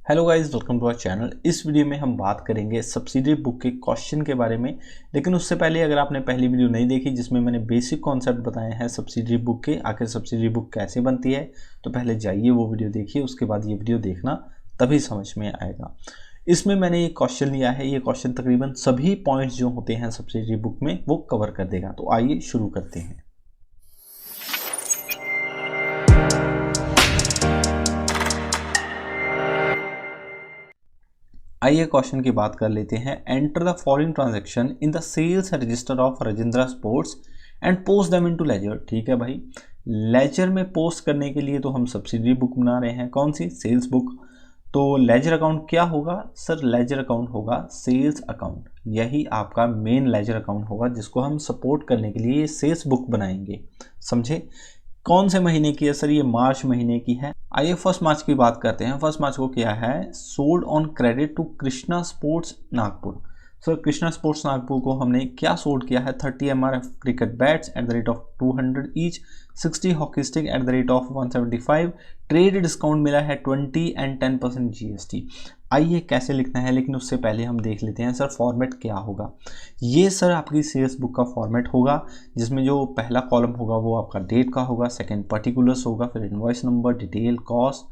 Hello guys, welcome to our channel. इस video में हम बात करेंगे सब्सिडरी बुक के क्वेश्चन के बारे में। लेकिन उससे पहले अगर आपने पहली वीडियो नहीं देखी जिसमें मैंने बेसिक कॉन्सेप्ट बताए हैं सब्सिडरी बुक के, आखिर सब्सिडरी बुक कैसे बनती है, तो पहले जाइए वो वीडियो देखिए, उसके बाद ये वीडियो देखना, तभी समझ में आएगा। इसमें मैंने ये क्वेश्चन लिया है, ये क्वेश्चन तकरीबन सभी पॉइंट्स जो होते हैं सब्सिडरी बुक में वो कवर कर देगा। तो आइए शुरू करते हैं। आइए क्वेश्चन की बात कर लेते हैं। Enter the following transaction in the sales register of Rajendra sports and post them into ledger. ठीक है भाई, लेजर में पोस्ट करने के लिए तो हम सब्सिडरी बुक बना रहे हैं। कौन सी? Sales book. तो लेजर अकाउंट क्या होगा सर? लेजर अकाउंट होगा सेल्स अकाउंट। यही आपका मेन लेजर अकाउंट होगा जिसको हम सपोर्ट करने के लिए सेल्स बुक बनाएंगे। समझे? कौन से महीने की है सर? ये मार्च महीने की है। आइए फर्स्ट मार्च की बात करते हैं। फर्स्ट मार्च को क्या है? Sold on credit to Krishna sports Nagpur. Sir Krishna sports Nagpur को हमने क्या सोल्ड किया है? 30 MRF cricket bats at the rate of 200 each, 60 hockey stick at the rate of 175। Trade discount मिला है 20 एंड 10% GST। आइए कैसे लिखना है, लेकिन उससे पहले हम देख लेते हैं सर फॉर्मेट क्या होगा। ये सर आपकी सेल्स बुक का फॉर्मेट होगा, जिसमें जो पहला कॉलम होगा वो आपका डेट का होगा, सेकंड पर्टिकुलर्स होगा, फिर invoice number, detail, cost,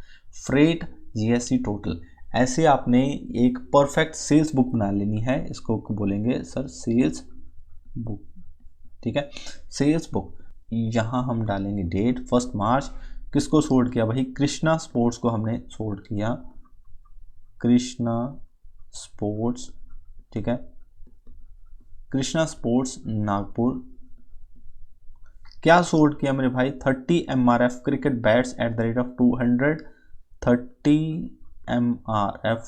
freight, GST, total. ऐसे आपने एक परफेक्ट सेल्स बुक बना लेनी है। इसको बोलेंगे सर सेल्स बुक। ठीक है, सेल्स बुक। यहाँ हम डालेंगे डेट 1 मार्च। किसको सोल्ड किया भाई? कृष्णा स्पोर्ट्स को हमने सोल्ड किया, कृष्णा स्पोर्ट्स। ठीक है, कृष्णा स्पोर्ट्स नागपुर। क्या सोल्ड किया मेरे भाई? 30 MRF cricket bats at the rate of 200। 30 MRF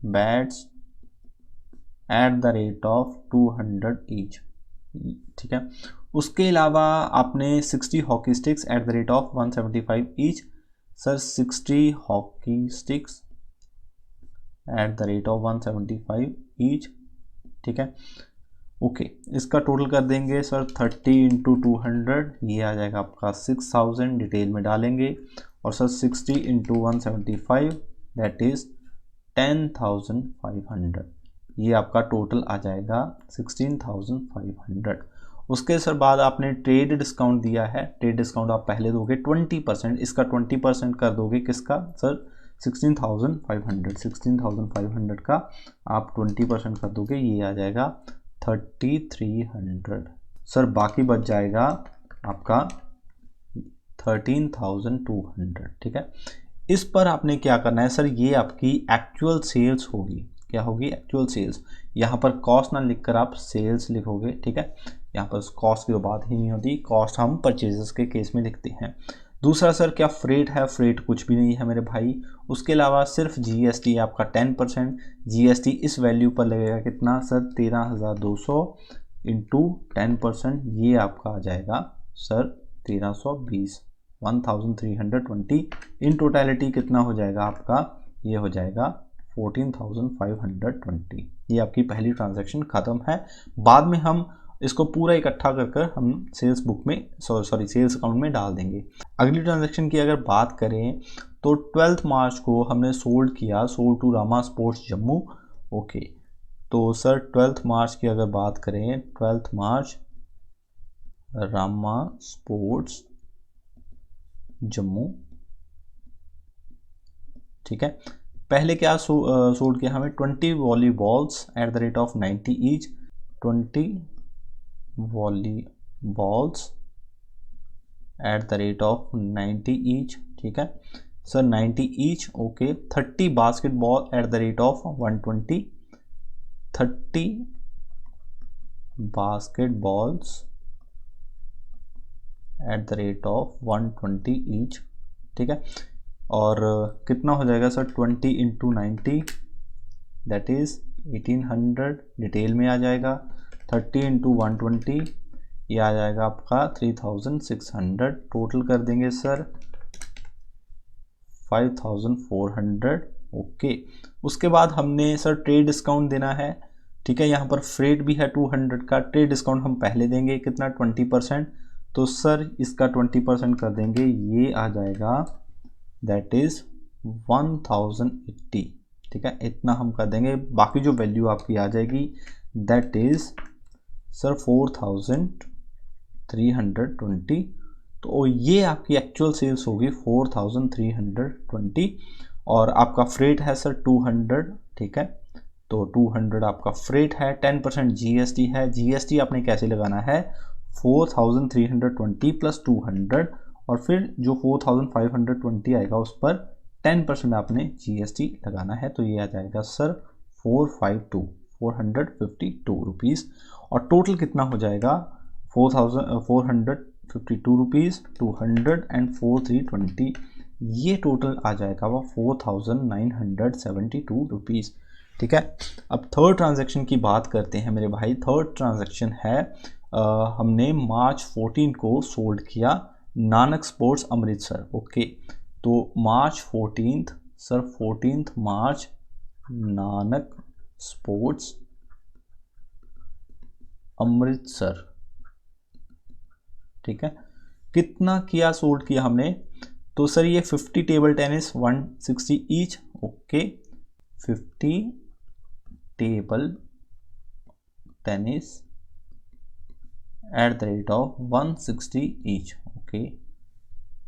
bats at the rate of 200 each. ठीक है, उसके अलावा आपने 60 hockey sticks eight the rate of 175 each. Sir 60 hockey sticks eight the rate of 175 each. ठीक है, ओके। इसका टोटल कर देंगे सर 30 इंटू 200, ये आ जाएगा आपका 6000। डिटेल में डालेंगे। और सर 60 इंटू 175 दैट इज 10,500। ये आपका टोटल आ जाएगा 16,500। उसके सर बाद आपने ट्रेड डिस्काउंट दिया है। ट्रेड डिस्काउंट आप पहले दोगे 20%, इसका 20% कर दोगे। किसका सर? 16,500। 16,500 का आप 20% कर दोगे, ये आ जाएगा 3,300। सर बाकी बच जाएगा आपका 13,200। ठीक है, इस पर आपने क्या करना है सर? ये आपकी एक्चुअल सेल्स होगी। क्या होगी? Actual sales. यहाँ पर कॉस्ट ना लिखकर आप सेल्स लिखोगे। ठीक है, यहाँ पर कॉस्ट की तो बात ही नहीं होती, कॉस्ट हम परचेजेस के केस में लिखते हैं। दूसरा सर क्या फ्रेट है? फ्रेट कुछ भी नहीं है मेरे भाई। उसके अलावा सिर्फ GST आपका 10%। GST इस वैल्यू पर लगेगा कितना सर? 13,200 इंटू 10%, ये आपका आ जाएगा सर 1320, 1320। इन टोटलिटी कितना हो जाएगा आपका? ये हो जाएगा 14,520। ये आपकी पहली ट्रांजैक्शन खत्म है। बाद में हम इसको पूरा इकट्ठा कर हम सेल्स बुक में सेल्स अकाउंट में डाल देंगे। अगली ट्रांजैक्शन की अगर बात करें तो 12 मार्च को हमने सोल्ड किया, sold to Rama sports Jammu. Okay, तो सर 12 मार्च की अगर बात करें, 12 मार्च रामा स्पोर्ट्स जम्मू। ठीक है, पहले क्या सोल्ड किया हमें? 20 volleyballs at the rate of 90 each. 20 volleyballs at the rate of 90 each. ठीक है sir, 90 each. Okay, 30 basketball at the rate of 120। 30 basketballs at the rate of 120 each. ठीक है, और कितना हो जाएगा sir? 20 into 90 that is 1800। Detail में आ जाएगा 30 इंटू 120, ये आ जाएगा आपका 3600। टोटल कर देंगे सर 5400। ओके, उसके बाद हमने सर ट्रेड डिस्काउंट देना है। ठीक है, यहाँ पर फ्रेट भी है 200 का। ट्रेड डिस्काउंट हम पहले देंगे कितना? 20%। तो सर इसका 20% कर देंगे, ये आ जाएगा दैट इज 1080, ठीक है, इतना हम कर देंगे। बाकी जो वैल्यू आपकी आ जाएगी दैट इज सर 4320। तो ये आपकी एक्चुअल सेल्स होगी 4320, और आपका फ्रेट है सर 200, ठीक है, तो 200 आपका फ्रेट है, 10% जीएसटी है। जीएसटी आपने कैसे लगाना है, 4320 प्लस 200, और फिर जो 4520 आएगा उस पर 10% आपने जीएसटी लगाना है, तो ये आ जाएगा सर 452 रुपीज़। और टोटल कितना हो जाएगा 452 रुपीज़, 200 एंड 4320, ये टोटल आ जाएगा वो 4972 रुपीज़, ठीक है। अब थर्ड ट्रांजैक्शन की बात करते हैं मेरे भाई। थर्ड ट्रांजैक्शन है हमने मार्च 14 को सोल्ड किया नानक स्पोर्ट्स अमृतसर, ओके। तो मार्च 14 सर 14 मार्च नानक स्पोर्ट्स अमृतसर, ठीक है। कितना किया सोल्ड किया हमने, तो सर ये 50 table tennis 160 each, okay, 50 table tennis eight the rate of 160 each, okay.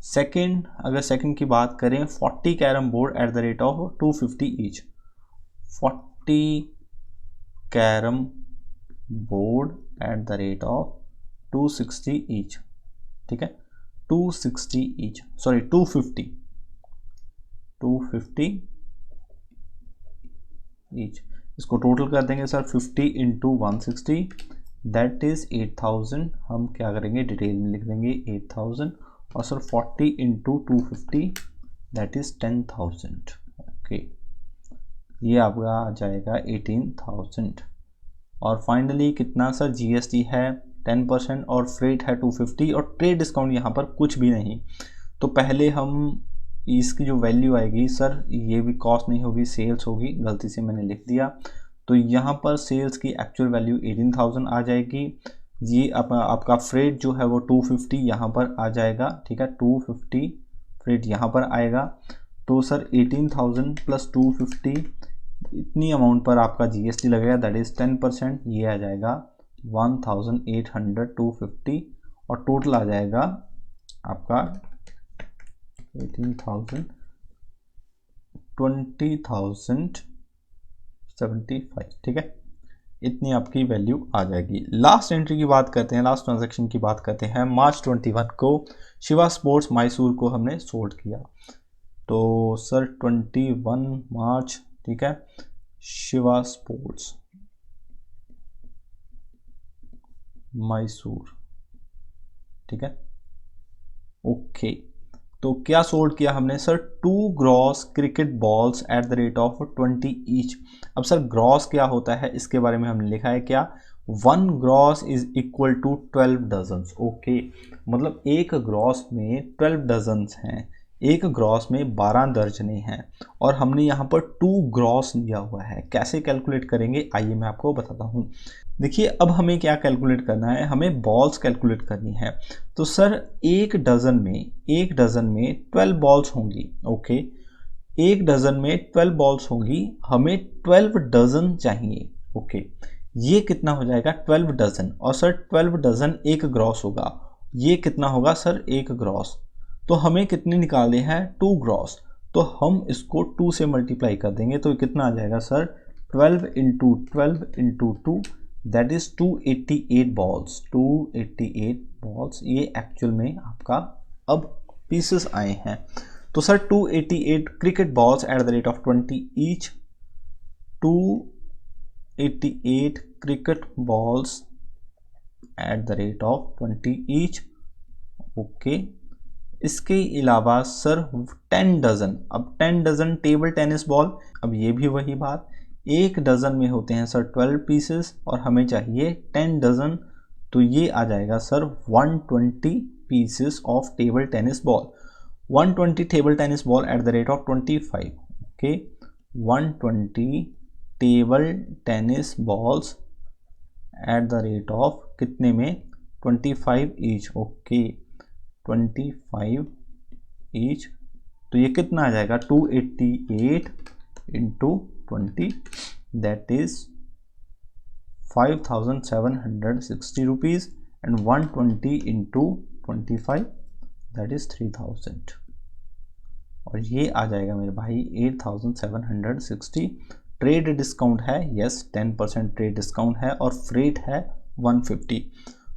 Second, अगर सेकेंड की बात करें 40 carrom board eight the rate of 250 each, 40 carrom board eight the rate of 260 each, ठीक है, 260 ईच, सॉरी 250 ईच। इसको total कर देंगे sir 50 into 160, that is 8000। हम क्या करेंगे डिटेल में लिख देंगे 8000, और sir 40 into 250 that is 10,000, okay, ये आपका आ जाएगा 18,000। और फाइनली कितना सर जीएसटी है 10%, और फ्रेट है 250, और ट्रेड डिस्काउंट यहाँ पर कुछ भी नहीं। तो पहले हम इसकी जो वैल्यू आएगी सर, ये भी कॉस्ट नहीं होगी, सेल्स होगी, गलती से मैंने लिख दिया। तो यहाँ पर सेल्स की एक्चुअल वैल्यू 18,000 आ जाएगी। ये आपका फ्रेट जो है वो 250 यहाँ पर आ जाएगा, ठीक है, 250 फ्रेट यहाँ पर आएगा। तो सर 18,000 प्लस 250, इतनी अमाउंट पर आपका जीएसटी लगेगा, दैट इज 10%, ये आ जाएगा 1,800 250, और टोटल आ जाएगा आपका 18,000 20,075, ठीक है, इतनी आपकी वैल्यू आ जाएगी। लास्ट एंट्री की बात करते हैं, लास्ट ट्रांजैक्शन की बात करते हैं। मार्च 21 को शिवा स्पोर्ट्स मैसूर को हमने सोल्ड किया। तो सर 21 मार्च, ठीक है, शिवा स्पोर्ट्स मैसूर, ठीक है, ओके। तो क्या सोल्ड किया हमने sir, 2 gross cricket balls eight the rate of 20 each. अब सर ग्रॉस क्या होता है इसके बारे में हमने लिखा है क्या, 1 gross is equal to 12 dozens, okay. मतलब एक ग्रॉस में 12 डजन्स हैं, एक ग्रॉस में 12 दर्जने हैं, और हमने यहाँ पर 2 ग्रॉस लिया हुआ है। कैसे कैलकुलेट करेंगे आइए मैं आपको बताता हूँ। देखिए अब हमें क्या कैलकुलेट करना है, हमें बॉल्स कैलकुलेट करनी है। तो सर एक डज़न में 12 बॉल्स होंगी, ओके, एक डज़न में 12 बॉल्स होंगी, हमें 12 डज़न चाहिए, ओके। ये कितना हो जाएगा 12 डज़न, और सर 12 डज़न एक ग्रॉस होगा, ये कितना होगा सर एक ग्रॉस। तो हमें कितने निकालने हैं 2 ग्रॉस, तो हम इसको 2 से मल्टीप्लाई कर देंगे, तो कितना आ जाएगा sir 12 into 12 into 2, that is 288 balls, 288 balls, ये एक्चुअल में आपका अब पीसेस आए हैं। तो sir 288 cricket balls eight the rate of 20 each, 288 cricket balls eight the rate of 20 each, okay. इसके अलावा सर 10 डज़न, अब 10 डज़न टेबल टेनिस बॉल, अब ये भी वही बात, एक डज़न में होते हैं सर 12 पीसेस, और हमें चाहिए 10 डज़न, तो ये आ जाएगा sir 120 pieces of table tennis ball, 120 table tennis ball eight the rate of 25, okay, 120 table tennis balls eight the rate of कितने में 25 ईच, ओके, 25 ईच, तो ये कितना आ जाएगा 288 into 20 that is 5760 rupees and 120 into 25 that is 3000 और ये आ जाएगा मेरे भाई 8760। ट्रेड डिस्काउंट है, यस 10% ट्रेड डिस्काउंट है और फ्रेट है 150।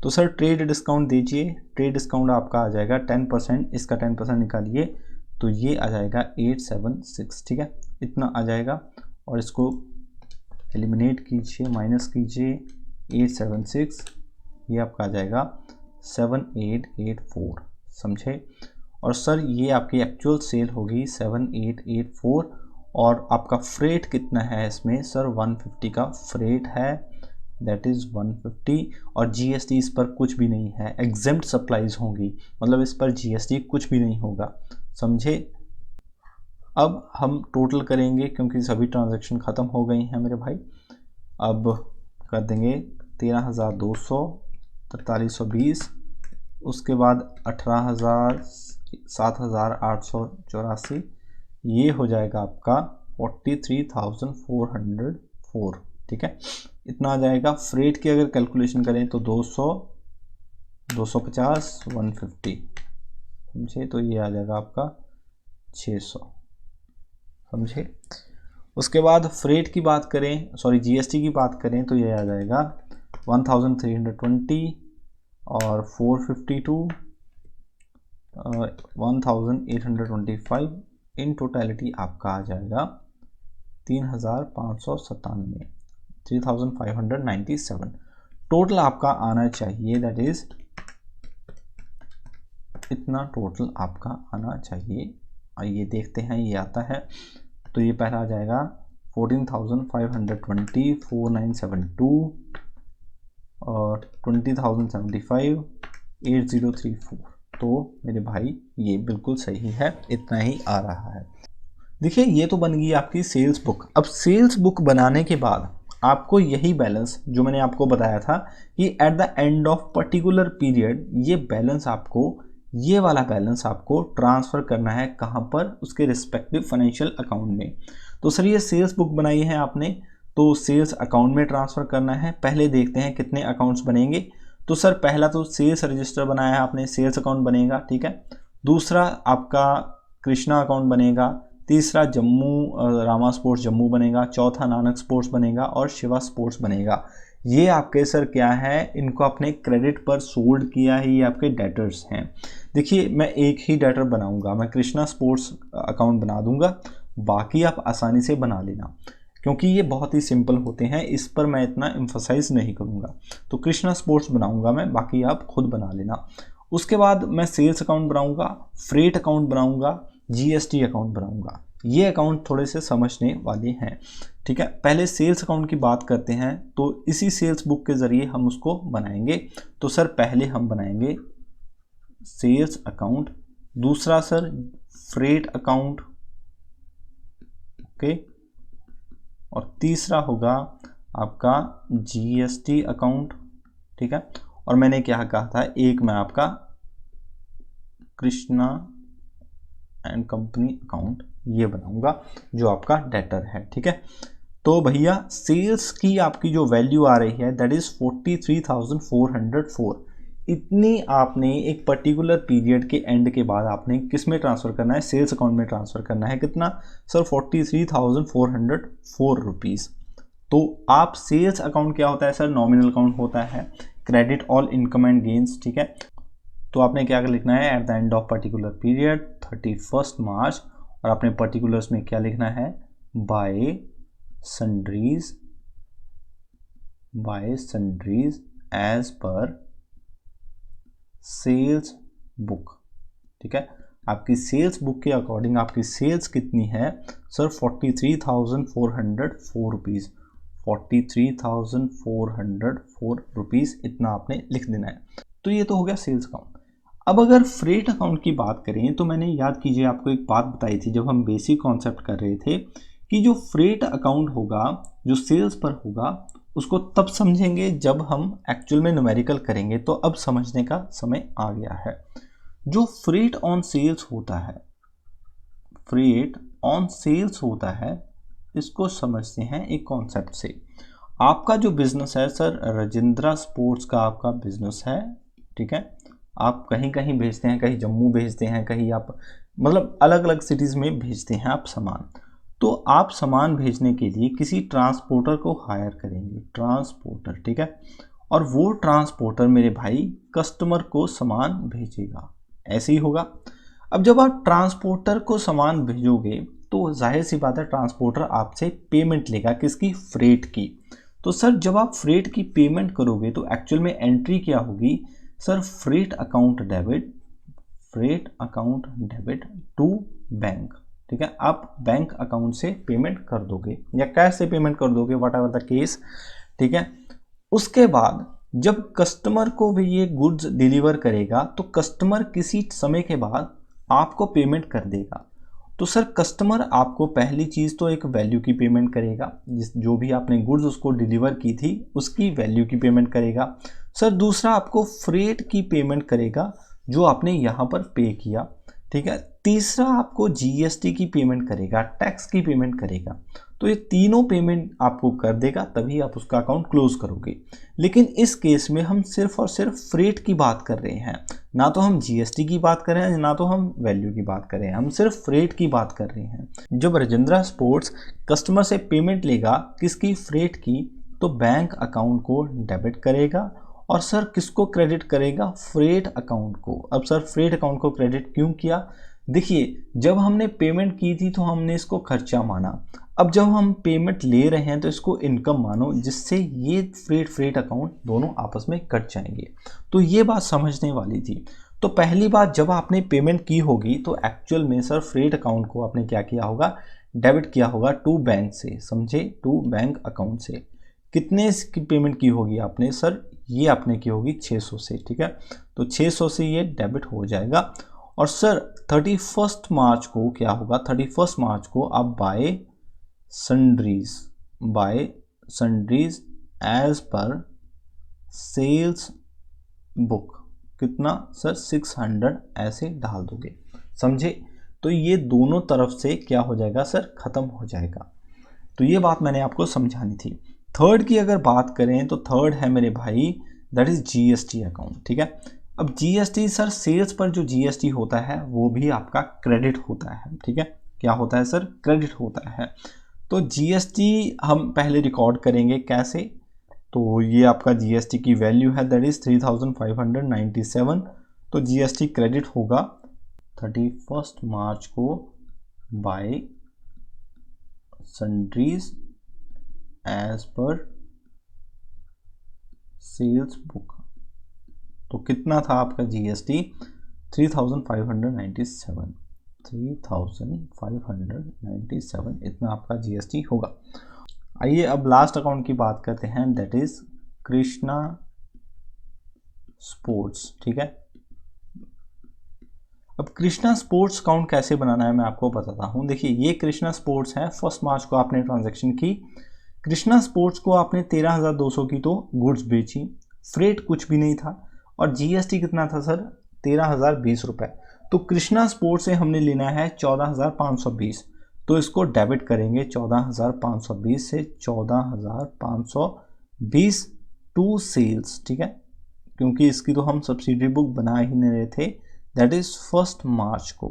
तो सर ट्रेड डिस्काउंट दीजिए, ट्रेड डिस्काउंट आपका आ जाएगा 10%, इसका 10% निकालिए तो ये आ जाएगा 876, ठीक है, इतना आ जाएगा। और इसको एलिमिनेट कीजिए, माइनस कीजिए, 876 ये आपका आ जाएगा 7884, समझे। और सर ये आपकी एक्चुअल सेल होगी 7884 और आपका फ्रेट कितना है इसमें सर 150 का फ्रेट है, दैट इज़ 150 और जीएसटी इस पर कुछ भी नहीं है, एग्जेम्प्ट सप्लाईज होंगी, मतलब इस पर जीएसटी कुछ भी नहीं होगा, समझे। अब हम टोटल करेंगे क्योंकि सभी ट्रांजैक्शन ख़त्म हो गई हैं मेरे भाई। अब कर देंगे 13,200, 4320, उसके बाद 18,000, 7,884, ये हो जाएगा आपका 43,404, ठीक है, इतना आ जाएगा। फ्रेट की अगर कैलकुलेशन करें तो 200, 250, 150, समझे, तो ये आ जाएगा आपका 600, समझे। उसके बाद फ्रेट की बात करें, सॉरी जीएसटी की बात करें तो ये आ जाएगा 1320 और 452, 1825, इन टोटलिटी आपका आ जाएगा 3597, 3597 टोटल आपका आना चाहिए, दैट इज इतना टोटल आपका आना चाहिए। आइए देखते हैं ये आता है, तो ये पहला आ जाएगा 14,520, 4972 और 20,075, 8034। तो मेरे भाई ये बिल्कुल सही है, इतना ही आ रहा है। देखिए ये तो बन गई आपकी सेल्स बुक। अब सेल्स बुक बनाने के बाद आपको यही बैलेंस जो मैंने आपको बताया था कि eight the end of particular period ये बैलेंस आपको, ये वाला बैलेंस आपको ट्रांसफ़र करना है कहाँ पर, उसके रिस्पेक्टिव फाइनेंशियल अकाउंट में। तो सर ये सेल्स बुक बनाई है आपने, तो सेल्स अकाउंट में ट्रांसफ़र करना है। पहले देखते हैं कितने अकाउंट्स बनेंगे। तो सर पहला तो सेल्स रजिस्टर बनाया है आपने, सेल्स अकाउंट बनेगा, ठीक है। दूसरा आपका कृष्णा अकाउंट बनेगा, तीसरा जम्मू रामा स्पोर्ट्स जम्मू बनेगा, चौथा नानक स्पोर्ट्स बनेगा और शिवा स्पोर्ट्स बनेगा। ये आपके सर क्या है, इनको आपने क्रेडिट पर सोल्ड किया है, ये आपके डेटर्स हैं। देखिए मैं एक ही डेटर बनाऊंगा, मैं कृष्णा स्पोर्ट्स अकाउंट बना दूंगा, बाकी आप आसानी से बना लेना क्योंकि ये बहुत ही सिंपल होते हैं, इस पर मैं इतना एम्फसाइज नहीं करूँगा। तो कृष्णा स्पोर्ट्स बनाऊंगा मैं, बाकी आप खुद बना लेना। उसके बाद मैं सेल्स अकाउंट बनाऊंगा, फ्रेट अकाउंट बनाऊंगा, जीएसटी अकाउंट बनाऊंगा। ये अकाउंट थोड़े से समझने वाले हैं, ठीक है। पहले सेल्स अकाउंट की बात करते हैं, तो इसी सेल्स बुक के ज़रिए हम उसको बनाएंगे। तो सर पहले हम बनाएंगे सेल्स अकाउंट, दूसरा सर फ्रेट अकाउंट, ओके, और तीसरा होगा आपका जीएसटी अकाउंट, ठीक है। और मैंने क्या कहा था, एक मैं आपका कृष्णा एंड कंपनी अकाउंट ये बनाऊंगा जो आपका डेटर है, ठीक है। तो भैया सेल्स की आपकी जो वैल्यू आ रही है दैट इज 43,404, इतनी आपने एक पर्टिकुलर पीरियड के एंड के बाद आपने किस में ट्रांसफ़र करना है, सेल्स अकाउंट में ट्रांसफ़र करना है। कितना सर 43,404 रुपीज़। तो आप सेल्स अकाउंट क्या होता है सर, नॉमिनल अकाउंट होता है, credit all income and gains, ठीक है। तो आपने क्या लिखना है, at the end of particular period 31 March, और आपने पर्टिकुलर्स में क्या लिखना है, by sundries as per sales book, ठीक है। आपकी सेल्स बुक के अकॉर्डिंग आपकी सेल्स कितनी है सर 43,404 रुपीज़, 43,404 रुपीज़, इतना आपने लिख देना है। तो ये तो हो गया सेल्स अकाउंट। अब अगर फ्रेट अकाउंट की बात करें तो मैंने याद कीजिए आपको एक बात बताई थी जब हम बेसिक कॉन्सेप्ट कर रहे थे कि जो फ्रेट अकाउंट होगा जो सेल्स पर होगा उसको तब समझेंगे जब हम एक्चुअल में न्यूमेरिकल करेंगे। तो अब समझने का समय आ गया है। जो फ्रेट ऑन सेल्स होता है फ्रेट ऑन सेल्स होता है, इसको समझते हैं एक कॉन्सेप्ट से। आपका जो बिजनेस है सर, राजेंद्रा स्पोर्ट्स का आपका बिजनेस है, ठीक है। आप कहीं कहीं भेजते हैं, कहीं जम्मू भेजते हैं, कहीं आप मतलब अलग अलग सिटीज़ में भेजते हैं आप सामान। तो आप सामान भेजने के लिए किसी ट्रांसपोर्टर को हायर करेंगे, ट्रांसपोर्टर, ठीक है। और वो ट्रांसपोर्टर मेरे भाई कस्टमर को सामान भेजेगा, ऐसे ही होगा। अब जब आप ट्रांसपोर्टर को सामान भेजोगे तो जाहिर सी बात है ट्रांसपोर्टर आपसे पेमेंट लेगा, किसकी? फ्रेट की। तो सर जब आप फ्रेट की पेमेंट करोगे तो एक्चुअल में एंट्री क्या होगी sir? Freight account debit to bank, ठीक है। आप बैंक अकाउंट से पेमेंट कर दोगे या कैश से पेमेंट कर दोगे, वट एवर द केस, ठीक है। उसके बाद जब कस्टमर को भी ये गुड्स डिलीवर करेगा तो कस्टमर किसी समय के बाद आपको पेमेंट कर देगा। तो सर कस्टमर आपको पहली चीज़ तो एक वैल्यू की पेमेंट करेगा, जो भी आपने गुड्स उसको डिलीवर की थी उसकी वैल्यू की पेमेंट करेगा। सर दूसरा आपको फ्रेट की पेमेंट करेगा जो आपने यहाँ पर पे किया, ठीक है। तीसरा आपको जीएसटी की पेमेंट करेगा, टैक्स की पेमेंट करेगा। तो ये तीनों पेमेंट आपको कर देगा, तभी आप उसका अकाउंट क्लोज करोगे। लेकिन इस केस में हम सिर्फ और सिर्फ फ्रेट की बात कर रहे हैं, ना तो हम जीएसटी की बात कर रहे हैं, ना तो हम वैल्यू की बात कर रहे हैं, हम सिर्फ फ्रेट की बात कर रहे हैं। जब राजेंद्रा स्पोर्ट्स कस्टमर से पेमेंट लेगा किसकी? फ्रेट की, तो बैंक अकाउंट को डेबिट करेगा और सर किसको क्रेडिट करेगा? फ्रेट अकाउंट को। अब सर फ्रेट अकाउंट को क्रेडिट क्यों किया? देखिए जब हमने पेमेंट की थी तो हमने इसको खर्चा माना, अब जब हम पेमेंट ले रहे हैं तो इसको इनकम मानो, जिससे ये फ्रेट अकाउंट दोनों आपस में कट जाएंगे। तो ये बात समझने वाली थी। तो पहली बात, जब आपने पेमेंट की होगी तो एक्चुअल में सर फ्रेट अकाउंट को आपने क्या किया होगा? डेबिट किया होगा टू बैंक से, समझे? टू बैंक अकाउंट से। कितने की पेमेंट की होगी आपने? सर ये आपने की होगी 600 से, ठीक है। तो 600 से ये डेबिट हो जाएगा। और सर 31 मार्च को क्या होगा? 31 मार्च को आप by sundries as per sales book, कितना सर? 600 ऐसे डाल दोगे, समझे? तो ये दोनों तरफ से क्या हो जाएगा सर? खत्म हो जाएगा। तो ये बात मैंने आपको समझानी थी। थर्ड की अगर बात करें तो थर्ड है मेरे भाई, दैट इज जीएसटी अकाउंट, ठीक है। अब जीएसटी सर, सेल्स पर जो जीएसटी होता है वो भी आपका क्रेडिट होता है, ठीक है। क्या होता है सर? क्रेडिट होता है। तो जीएसटी हम पहले रिकॉर्ड करेंगे कैसे? तो ये आपका जीएसटी की वैल्यू है, दैट इज 3597। तो जीएसटी क्रेडिट होगा 31 मार्च को by sundries as per sales book. तो कितना था आपका जीएसटी? 3597 इतना आपका जीएसटी होगा। आइए अब लास्ट अकाउंट की बात करते हैं, दैट इज कृष्णा स्पोर्ट्स, ठीक है। अब कृष्णा स्पोर्ट्स अकाउंट कैसे बनाना है मैं आपको बताता हूँ। देखिए ये कृष्णा स्पोर्ट्स है, 1 मार्च को आपने ट्रांजैक्शन की। कृष्णा स्पोर्ट्स को आपने 13,200 की तो गुड्स बेची, फ्रेट कुछ भी नहीं था, और जीएसटी कितना था सर? 13,020 रुपये। तो कृष्णा स्पोर्ट्स से हमने लेना है 14,520, तो इसको डेबिट करेंगे 14,520 से 14,520 टू सेल्स, ठीक है, क्योंकि इसकी तो हम सब्सिडी बुक बना ही नहीं रहे थे, दैट इज 1 मार्च को।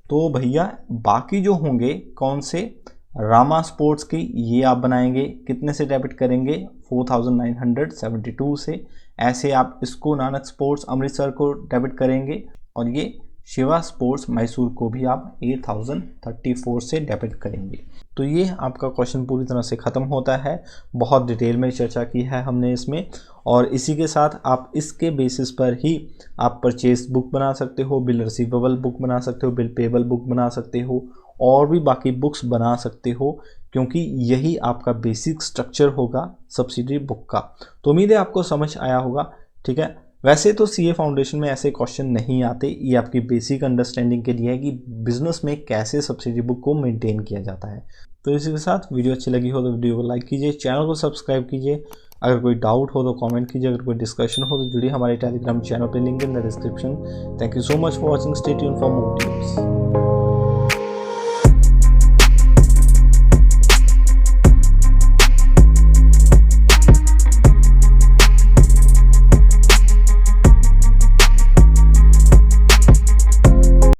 तो भैया बाकी जो होंगे कौन से? रामा स्पोर्ट्स की, ये आप बनाएंगे, कितने से डेबिट करेंगे? 4,972 से। ऐसे आप इसको नानक स्पोर्ट्स अमृतसर को डेबिट करेंगे, और ये शिवा स्पोर्ट्स मैसूर को भी आप 8,034 से डेबिट करेंगे। तो ये आपका क्वेश्चन पूरी तरह से ख़त्म होता है। बहुत डिटेल में चर्चा की है हमने इसमें, और इसी के साथ आप इसके बेसिस पर ही आप परचेज बुक बना सकते हो, बिल रिसीवेबल बुक बना सकते हो, बिल पेबल बुक बना सकते हो, और भी बाकी बुक्स बना सकते हो, क्योंकि यही आपका बेसिक स्ट्रक्चर होगा सब्सिडी बुक का। तो उम्मीद है आपको समझ आया होगा, ठीक है। वैसे तो सीए फाउंडेशन में ऐसे क्वेश्चन नहीं आते, ये आपकी बेसिक अंडरस्टैंडिंग के लिए है कि बिजनेस में कैसे सब्सिडी बुक को मेंटेन किया जाता है। तो इसी के साथ वीडियो अच्छी लगी हो तो वीडियो को लाइक कीजिए, चैनल को सब्सक्राइब कीजिए, अगर कोई डाउट हो तो कमेंट कीजिए, अगर कोई डिस्कशन हो तो जुड़िए हमारे टेलीग्राम चैनल पे, link in the description. Thank you so much for watching, stay tuned for more videos.